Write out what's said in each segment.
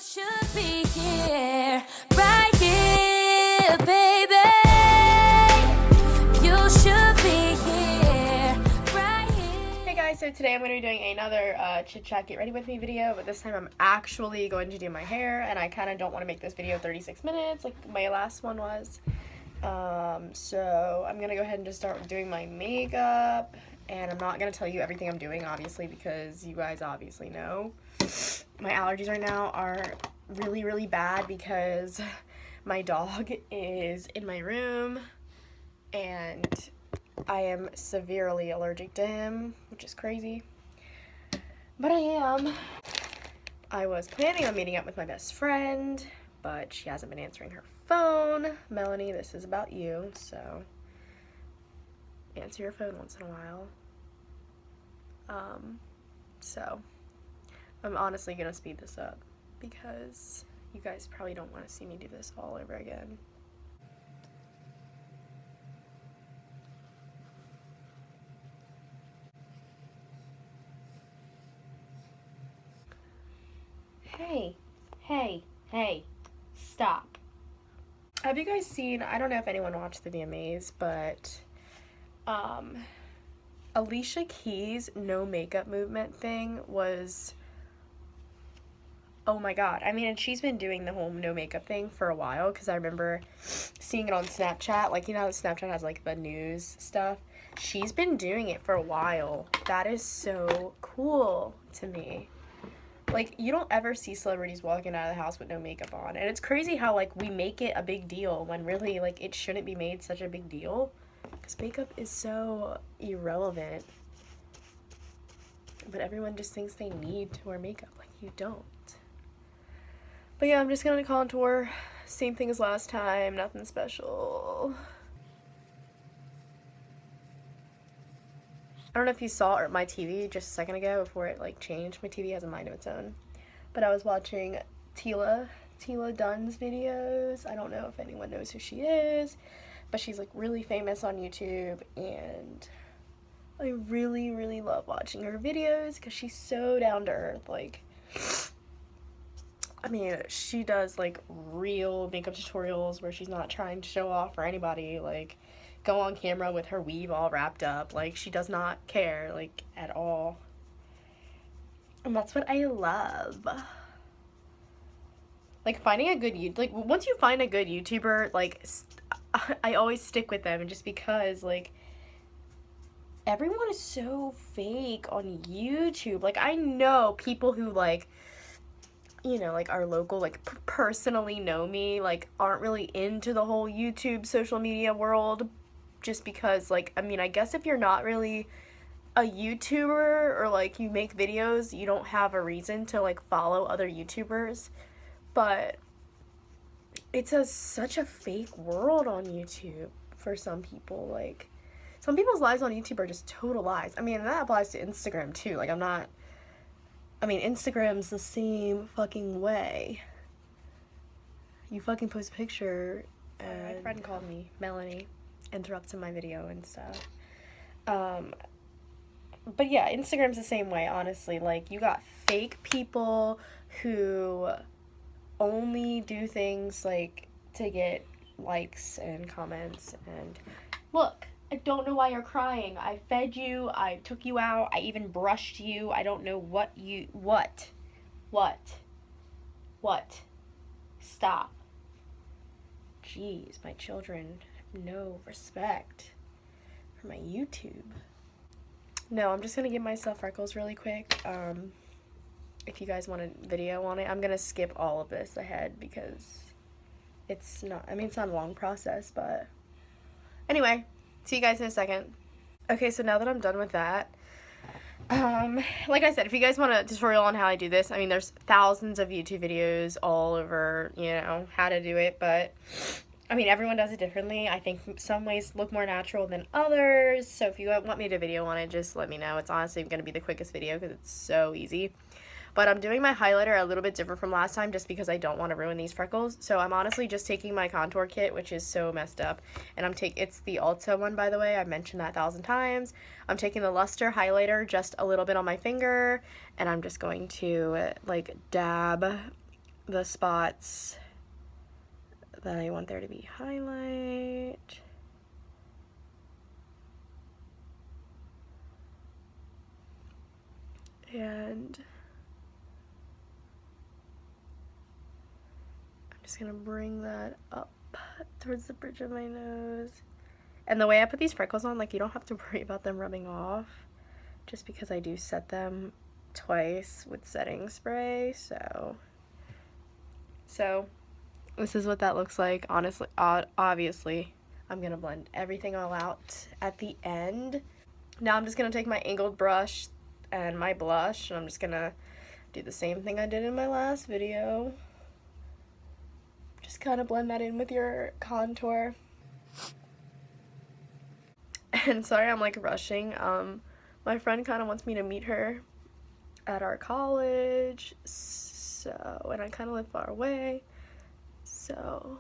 should be here, right here, baby. You should be here, right here. Hey guys, so today I'm going to be doing another Chit Chat Get Ready With Me video, but this time I'm actually going to do my hair, and I kind of don't want to make this video 36 minutes like my last one was. So I'm going to go ahead and just start doing my makeup, and I'm not going to tell you everything I'm doing, obviously, because you guys obviously know. My allergies right now are really, really bad because my dog is in my room, and I am severely allergic to him, which is crazy. But I am. I was planning on meeting up with my best friend, but she hasn't been answering her phone. Melanie, this is about you, so answer your phone once in a while. So I'm honestly gonna speed this up because you guys probably don't want to see me do this all over again. Hey, stop. Have you guys seen, I don't know if anyone watched the VMAs, but Alicia Keys' no makeup movement thing was, oh my god. I mean, and she's been doing the whole no makeup thing for a while, because I remember seeing it on Snapchat. Like, you know how Snapchat has like the news stuff? She's been doing it for a while. That is so cool to me. Like, you don't ever see celebrities walking out of the house with no makeup on. And it's crazy how, like, we make it a big deal when really, like, it shouldn't be made such a big deal. Because makeup is so irrelevant. But everyone just thinks they need to wear makeup. Like, you don't. But yeah, I'm just gonna contour. Same thing as last time. Nothing special. I don't know if you saw my TV just a second ago before it like changed. My TV has a mind of its own. But I was watching Tila Dunn's videos. I don't know if anyone knows who she is, but she's like really famous on YouTube, and I really, really love watching her videos because she's so down to earth. Like, I mean, she does like real makeup tutorials where she's not trying to show off for anybody. Like, go on camera with her weave all wrapped up. Like, she does not care, like, at all. And that's what I love. Like, finding a good like, once you find a good YouTuber, like, I always stick with them, just because, like, everyone is so fake on YouTube. Like, I know people who, like, you know, like, our local, like, personally know me, like, aren't really into the whole YouTube social media world, just because, like, I mean, I guess if you're not really a YouTuber or, like, you make videos, you don't have a reason to, like, follow other YouTubers, but it's such a fake world on YouTube for some people. Like, some people's lives on YouTube are just total lies. I mean, that applies to Instagram, too. Like, I mean, Instagram's the same fucking way. You fucking post a picture, and my friend called me, Melanie, interrupts in my video and stuff. But yeah, Instagram's the same way, honestly. Like, you got fake people who only do things, like, to get likes and comments, and look, I don't know why you're crying. I fed you, I took you out, I even brushed you. I don't know what. Stop. Jeez, my children have no respect for my YouTube. No, I'm just gonna give myself freckles really quick. If you guys want a video on it, I'm gonna skip all of this ahead because it's not, I mean, it's not a long process, but anyway, see you guys in a second. Okay, so now that I'm done with that, like I said, if you guys want a tutorial on how I do this, I mean, there's thousands of YouTube videos all over, you know, how to do it, but I mean, everyone does it differently. I think some ways look more natural than others, so if you want me to do a video on it, just let me know. It's honestly going to be the quickest video because it's so easy. But I'm doing my highlighter a little bit different from last time just because I don't want to ruin these freckles. So I'm honestly just taking my contour kit, which is so messed up. And it's the Ulta one, by the way. I've mentioned that 1,000 times. I'm taking the Luster highlighter just a little bit on my finger. And I'm just going to, like, dab the spots that I want there to be highlight. And I'm just gonna bring that up towards the bridge of my nose. And the way I put these freckles on, like, you don't have to worry about them rubbing off, just because I do set them twice with setting spray. So this is what that looks like. Honestly, obviously, I'm gonna blend everything all out at the end. Now I'm just gonna take my angled brush and my blush, and I'm just gonna do the same thing I did in my last video. Just kind of blend that in with your contour. And sorry, I'm like rushing. My friend kind of wants me to meet her at our college, so, and I kind of live far away, so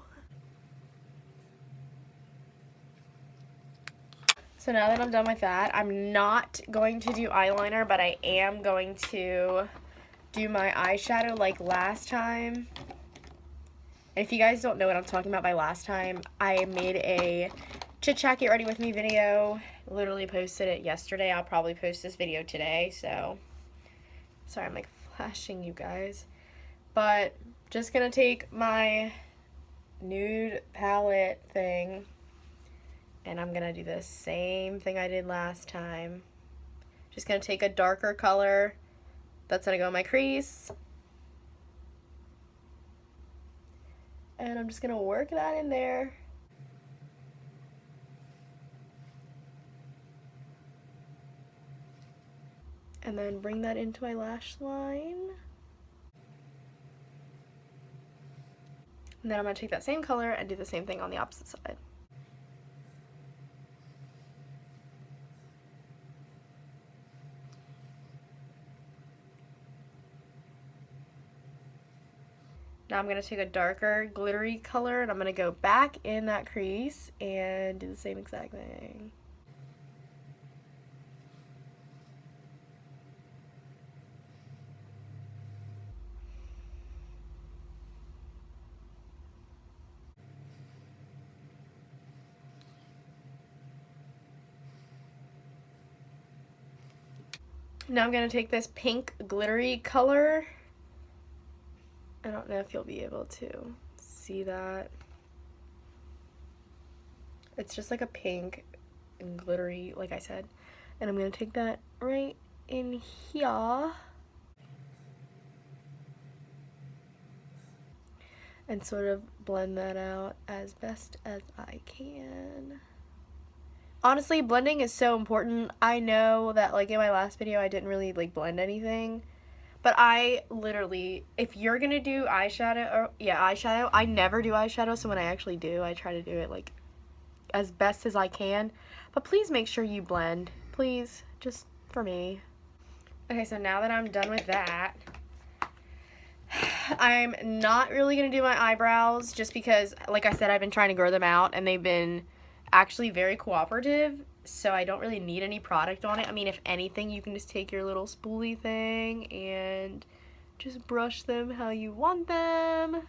now that I'm done with that, I'm not going to do eyeliner, but I am going to do my eyeshadow like last time. And if you guys don't know what I'm talking about by last time, I made a Chit Chat Get Ready With Me video. Literally posted it yesterday. I'll probably post this video today, so sorry I'm like flashing you guys. But just gonna take my nude palette thing, and I'm gonna do the same thing I did last time. Just gonna take a darker color that's gonna go in my crease, and I'm just gonna work that in there. And then bring that into my lash line. And then I'm gonna take that same color and do the same thing on the opposite side. Now I'm going to take a darker glittery color, and I'm going to go back in that crease and do the same exact thing. Now I'm going to take this pink glittery color. I don't know if you'll be able to see that. It's just like a pink and glittery, like I said. And I'm going to take that right in here. And sort of blend that out as best as I can. Honestly, blending is so important. I know that like in my last video I didn't really like blend anything. But I literally, if you're gonna do eyeshadow, eyeshadow, I never do eyeshadow, so when I actually do, I try to do it like as best as I can. But please make sure you blend, please, just for me. Okay, so now that I'm done with that, I'm not really gonna do my eyebrows just because, like I said, I've been trying to grow them out and they've been actually very cooperative. So I don't really need any product on it. I mean, if anything, you can just take your little spoolie thing and just brush them how you want them.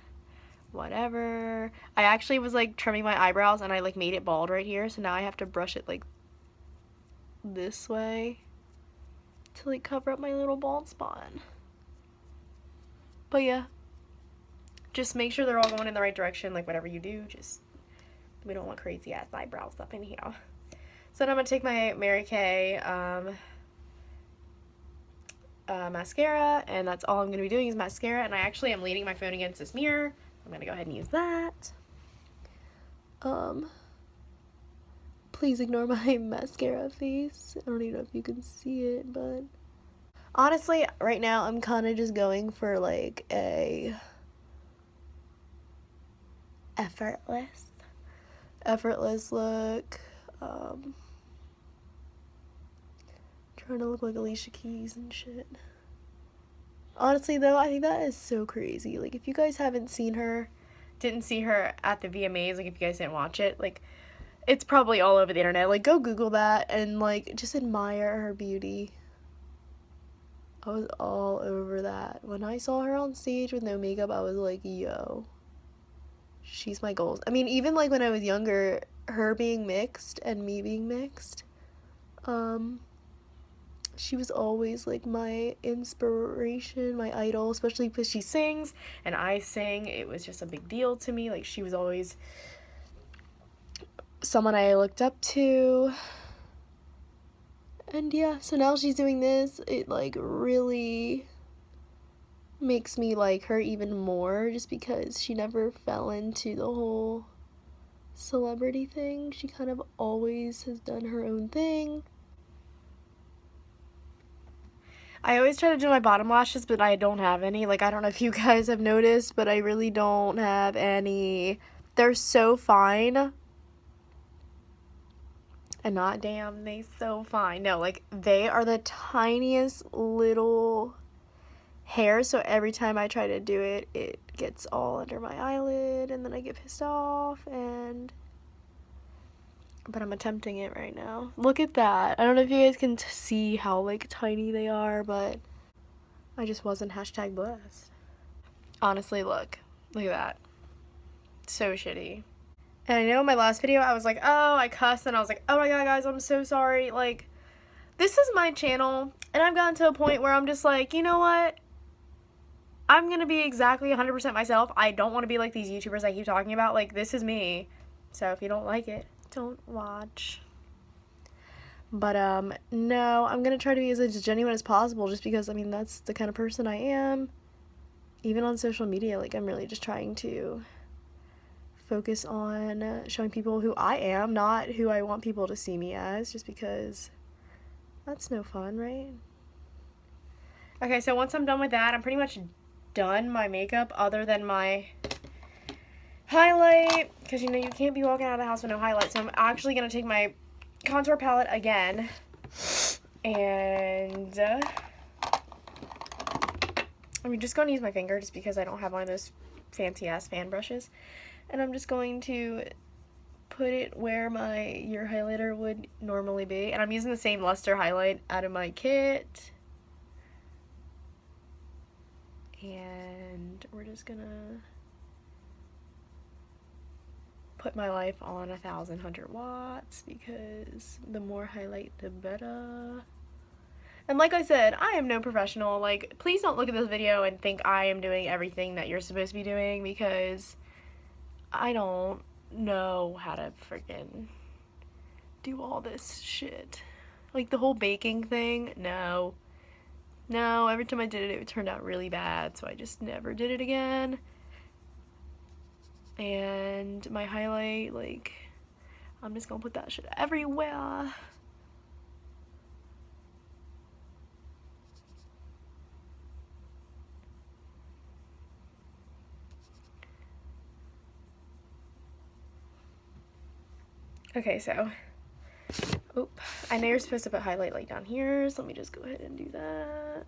Whatever. I actually was like trimming my eyebrows and I like made it bald right here. So now I have to brush it like this way to like cover up my little bald spot. But yeah, just make sure they're all going in the right direction. Like whatever you do, just, we don't want crazy ass eyebrows up in here. So now I'm going to take my Mary Kay mascara, and that's all I'm going to be doing is mascara, and I actually am leaning my phone against this mirror. I'm going to go ahead and use that. Please ignore my mascara face. I don't even know if you can see it, but honestly, right now I'm kind of just going for like a effortless look. Trying to look like Alicia Keys and shit. Honestly though, I think that is so crazy. Like if you guys didn't see her at the VMAs, like if you guys didn't watch it, like it's probably all over the internet. Like go Google that and like just admire her beauty. I was all over that. When I saw her on stage with no makeup, I was like, yo, she's my goals. I mean, even like when I was younger, her being mixed and me being mixed, she was always like my inspiration, my idol, especially because she sings and I sing. It was just a big deal to me. Like, she was always someone I looked up to. And yeah, so now she's doing this. It like really makes me like her even more, just because she never fell into the whole celebrity thing. She kind of always has done her own thing. I always try to do my bottom lashes, but I don't have any. Like, I don't know if you guys have noticed, but I really don't have any. They're so fine. And not damn, they so fine. No, like, they are the tiniest little hairs, so every time I try to do it, it gets all under my eyelid, and then I get pissed off, but I'm attempting it right now. Look at that. I don't know if you guys can see how, like, tiny they are, but I just wasn't #blessed. Honestly, look at that. So shitty. And I know in my last video, I was like, oh, I cussed, and I was like, oh my god, guys, I'm so sorry. Like, this is my channel, and I've gotten to a point where I'm just like, you know what? I'm gonna be exactly 100% myself. I don't want to be like these YouTubers I keep talking about. Like, this is me. So if you don't like it, don't watch. But, no, I'm gonna try to be as genuine as possible, just because, I mean, that's the kind of person I am. Even on social media, like, I'm really just trying to focus on showing people who I am, not who I want people to see me as, just because that's no fun, right? Okay, so once I'm done with that, I'm pretty much done my makeup, other than my highlight, because, you know, you can't be walking out of the house with no highlight. So I'm actually going to take my contour palette again, and I'm just going to use my finger, just because I don't have one of those fancy ass fan brushes, and I'm just going to put it where your highlighter would normally be, and I'm using the same luster highlight out of my kit, and we're just gonna put my life on 1,100 watts, because the more highlight, the better. And like I said, I am no professional. Like, please don't look at this video and think I am doing everything that you're supposed to be doing, because I don't know how to freaking do all this shit. Like, the whole baking thing, no, every time I did it, it turned out really bad, so I just never did it again. And my highlight, like, I'm just gonna put that shit everywhere. Okay, so, I know you're supposed to put highlight like down here, so let me just go ahead and do that.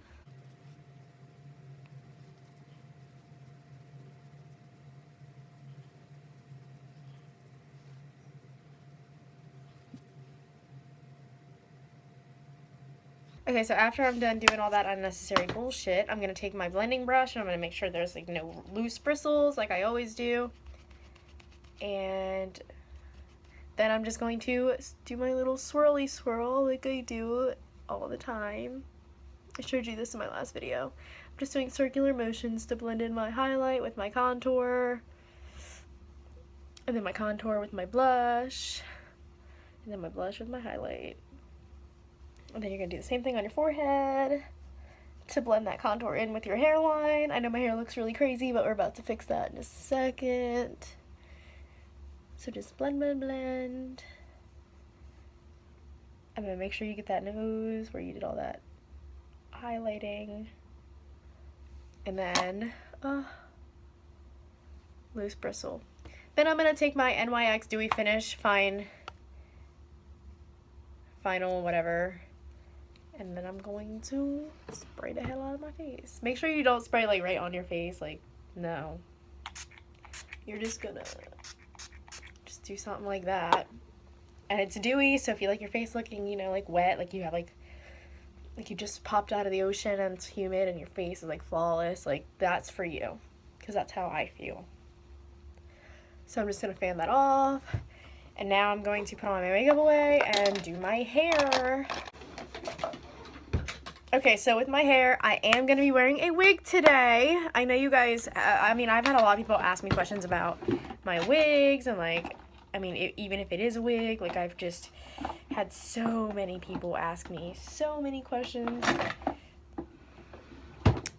Okay, so after I'm done doing all that unnecessary bullshit, I'm going to take my blending brush, and I'm going to make sure there's, like, no loose bristles, like I always do. And then I'm just going to do my little swirly swirl like I do all the time. I showed you this in my last video. I'm just doing circular motions to blend in my highlight with my contour, and then my contour with my blush, and then my blush with my highlight. And then you're going to do the same thing on your forehead to blend that contour in with your hairline. I know my hair looks really crazy, but we're about to fix that in a second. So just blend, blend, blend. And then make sure you get that nose where you did all that highlighting. And then, loose bristle. Then I'm going to take my NYX Dewy Finish Final whatever. And then I'm going to spray the hell out of my face. Make sure you don't spray, like, right on your face. Like, no. You're just gonna just do something like that. And it's dewy, so if you like your face looking, you know, like, wet, like you have, like, like you just popped out of the ocean and it's humid and your face is like flawless, like that's for you, because that's how I feel. So I'm just going to fan that off, and now I'm going to put all my makeup away and do my hair. Okay, so with my hair, I am going to be wearing a wig today. I know you guys, I mean, I've had a lot of people ask me questions about my wigs, and like, I mean, even if it is a wig, like I've just had so many people ask me so many questions.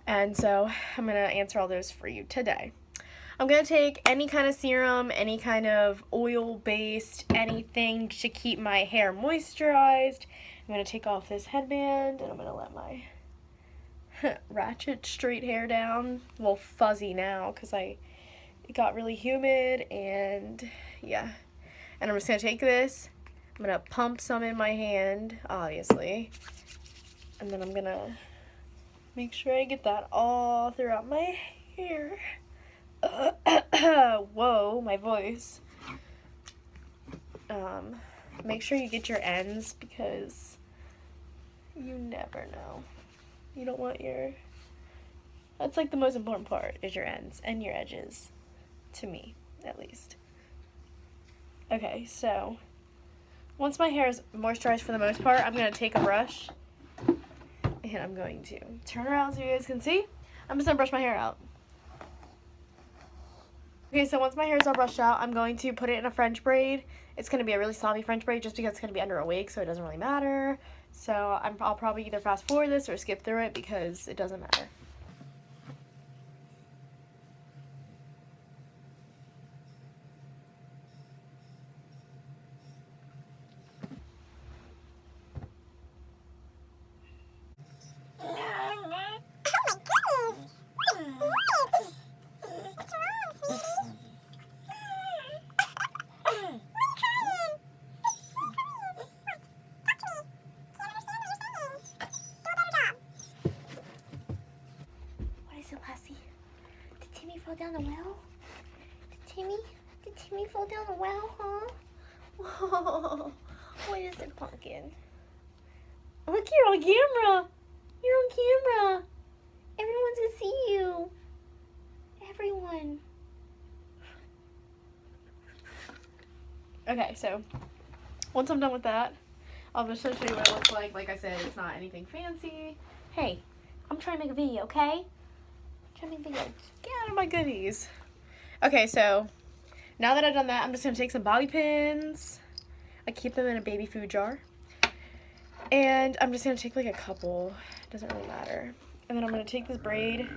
And so I'm going to answer all those for you today. I'm going to take any kind of serum, any kind of oil-based, anything to keep my hair moisturized. I'm going to take off this headband, and I'm going to let my ratchet straight hair down. Well, fuzzy now because it got really humid, and yeah. And I'm just going to take this. I'm going to pump some in my hand, obviously. And then I'm going to make sure I get that all throughout my hair. Whoa, my voice. Make sure you get your ends, because you never know. You don't want that's like the most important part, is your ends and your edges, to me at least. Okay, so once my hair is moisturized for the most part, I'm going to take a brush and I'm going to turn around so you guys can see. I'm just going to brush my hair out. Okay, so once my hair is all brushed out, I'm going to put it in a French braid. It's going to be a really sloppy French braid just because it's going to be under a wig, so it doesn't really matter. So I'll probably either fast forward this or skip through it because it doesn't matter. Fall down the well? Did Timmy fall down the well, huh? Whoa, what is it, Pumpkin? Look, you're on camera. You're on camera. Everyone's gonna see you. Everyone. Okay, so once I'm done with that, I'll just show you what it looks like. Like I said, it's not anything fancy. Hey, I'm trying to make a video, okay? Get out of my goodies. Okay, so now that I've done that, I'm just going to take some bobby pins. I keep them in a baby food jar. And I'm just going to take like a couple. It doesn't really matter. And then I'm going to take this braid.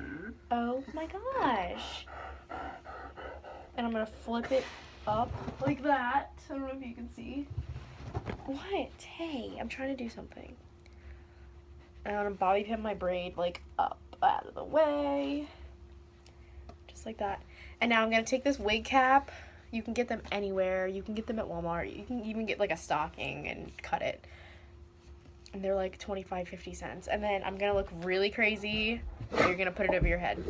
Oh my gosh. And I'm going to flip it up like that. I don't know if you can see. What? Hey, I'm trying to do something. And I'm going to bobby pin my braid like up out of the way, just like that. And now I'm gonna take this wig cap. You can get them anywhere. You can get them at Walmart. You can even get like a stocking and cut it, and they're like 25-50 cents. And then I'm gonna look really crazy. You're gonna put it over your head.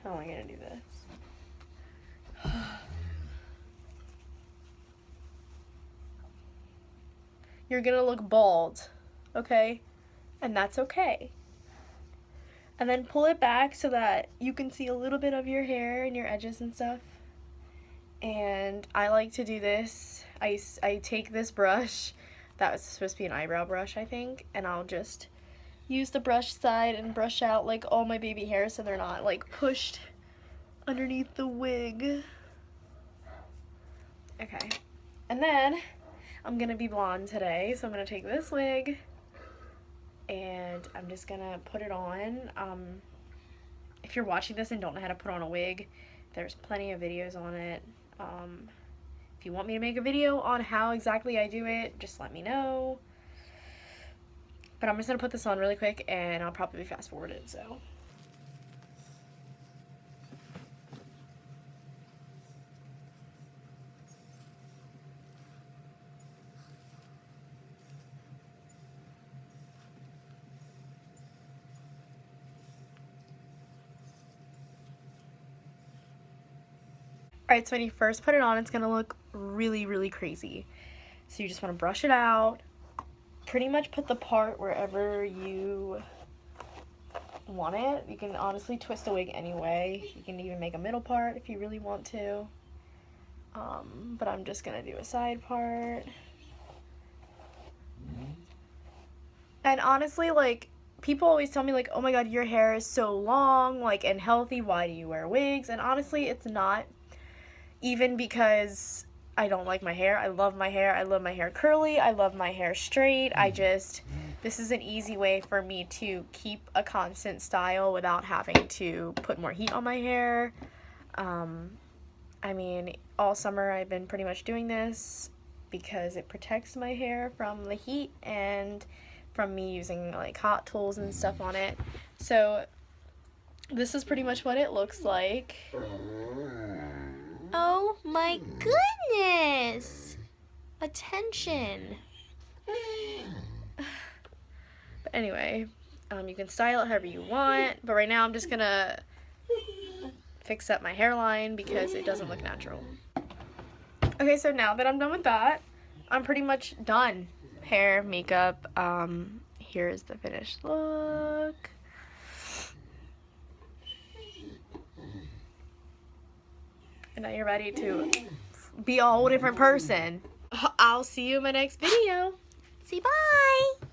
How am I gonna do this? You're gonna look bald, okay? And that's okay. And then pull it back so that you can see a little bit of your hair and your edges and stuff. And I like to do this. I take this brush, that was supposed to be an eyebrow brush, I think, and I'll just use the brush side and brush out like all my baby hairs so they're not like pushed underneath the wig. Okay. And then I'm gonna be blonde today, so I'm gonna take this wig and I'm just gonna put it on. If you're watching this and don't know how to put on a wig, there's plenty of videos on it. If you want me to make a video on how exactly I do it, just let me know. But I'm just gonna put this on really quick and I'll probably fast forward it, so. Alright, so when you first put it on, it's going to look really, really crazy. So you just want to brush it out. pretty much put the part wherever you want it. You can honestly twist a wig anyway. You can even make a middle part if you really want to. But I'm just gonna do a side part. And honestly, like, people always tell me, like, oh my god, your hair is so long, like, and healthy, why do you wear wigs? And honestly, it's not even because I don't like my hair. I love my hair. I love my hair curly. I love my hair straight. This is an easy way for me to keep a constant style without having to put more heat on my hair. I mean, all summer I've been pretty much doing this because it protects my hair from the heat and from me using like hot tools and stuff on it. So this is pretty much what it looks like. Oh my goodness! Attention! But anyway, you can style it however you want, but right now I'm just gonna fix up my hairline because it doesn't look natural. Okay, so now that I'm done with that, I'm pretty much done. Hair, makeup, here's the finished look. And now you're ready to be a whole different person. I'll see you in my next video. See, bye!